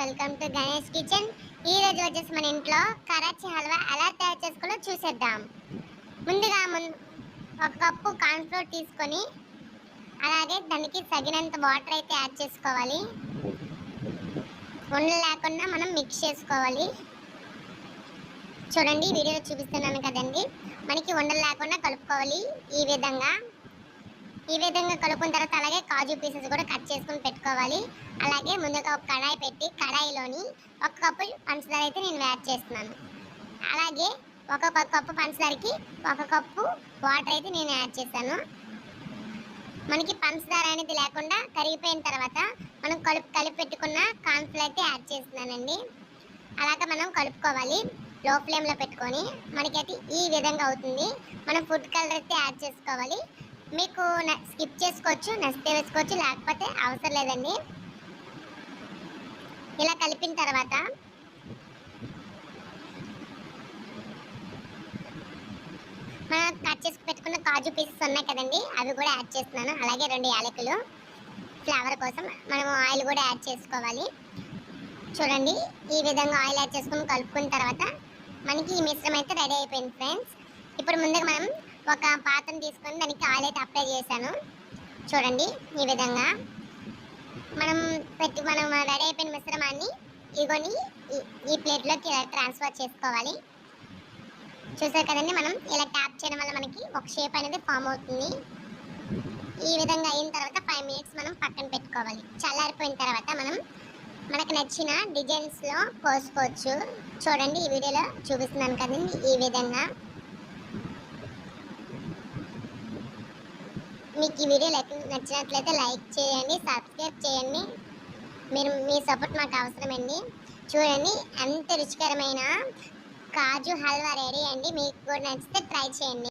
Welcome to Ganesh kitchen. ఈ రోజు వచ్చేసి మన ఇంట్లో కరాచీ హల్వా ఎలా తయారు చేసుకోవాలో చూసేద్దాం. ముందుగా ఒక కప్పు కార్న్ ఫ్లోర్ తీసుకొని అలాగే దానికి తగినంత వాటర్ అయితే యాడ్ చేసుకోవాలి. ఉండలు లేకుండా మనం మిక్స్ చేసుకోవాలి. చూడండి, వీడియోలో చూపిస్తున్నాను కదండి, మనకి ఉండలు లేకుండా కలుపుకోవాలి. ఈ విధంగా కలుపుకున్న తర్వాత అలాగే కాజు పీసెస్ కూడా కట్ చేసుకొని పెట్టుకోవాలి. అలాగే ముందుగా ఒక కడాయి పెట్టి కడాయిలోని ఒక కప్పు పంచదార అయితే నేను యాడ్ చేస్తున్నాను. అలాగే ఒక కప్పు పంచదారకి ఒక కప్పు వాటర్ అయితే నేను యాడ్ చేశాను. మనకి పంచదార అనేది లేకుండా కరిగిపోయిన తర్వాత మనం కలిపి పెట్టుకున్న కార్న్ఫ్లోర్ అయితే యాడ్ చేస్తున్నానండి. అలాగే మనం కలుపుకోవాలి లో ఫ్లేమ్లో పెట్టుకొని. మనకైతే ఈ విధంగా అవుతుంది. మనం ఫుడ్ కలర్ అయితే యాడ్ చేసుకోవాలి. మీకు స్కిప్ చేసుకోవచ్చు, నచ్చితే వేసుకోవచ్చు, లేకపోతే అవసరం లేదండి. ఇలా కలిపిన తర్వాత మనం కట్ చేసి పెట్టుకున్న కాజు పీసెస్ ఉన్నాయి కదండి, అవి కూడా యాడ్ చేస్తున్నాను. అలాగే 2 యాలకులు ఫ్లేవర్ కోసం మనం ఆయిల్ కూడా యాడ్ చేసుకోవాలి. చూడండి, ఈ విధంగా ఆయిల్ యాడ్ చేసుకుని కలుపుకున్న తర్వాత మనకి ఈ మిశ్రమం అయితే రెడీ అయిపోయింది ఫ్రెండ్స్. ఇప్పుడు ముందుగా మనం ఒక పాత్రను తీసుకొని దానికి ఆయిల్ అయితే అప్లై చేశాను. చూడండి, ఈ విధంగా మనం రెడీ అయిపోయిన మిశ్రమాన్ని ఇగోని ఈ ప్లేట్లోకి ఇలా ట్రాన్స్ఫర్ చేసుకోవాలి. చూసారు కదండి, మనం ఇలా ట్యాప్ చేయడం వల్ల మనకి ఒక షేప్ అనేది ఫామ్ అవుతుంది. ఈ విధంగా అయిన తర్వాత 5 మినిట్స్ మనం పక్కన పెట్టుకోవాలి. చల్లారిపోయిన తర్వాత మనకు నచ్చిన డిజైన్స్లో కోసుకోవచ్చు. చూడండి, ఈ వీడియోలో చూపిస్తున్నాను కదండి, ఈ విధంగా. మీకు ఈ వీడియో నచ్చినట్లయితే లైక్ చేయండి, సబ్స్క్రైబ్ చేయండి. మీ సపోర్ట్ మాకు అవసరమండి. చూడండి, ఎంత రుచికరమైన కాజు హల్వా రెడీ అండి. మీకు కూడా నచ్చితే ట్రై చేయండి.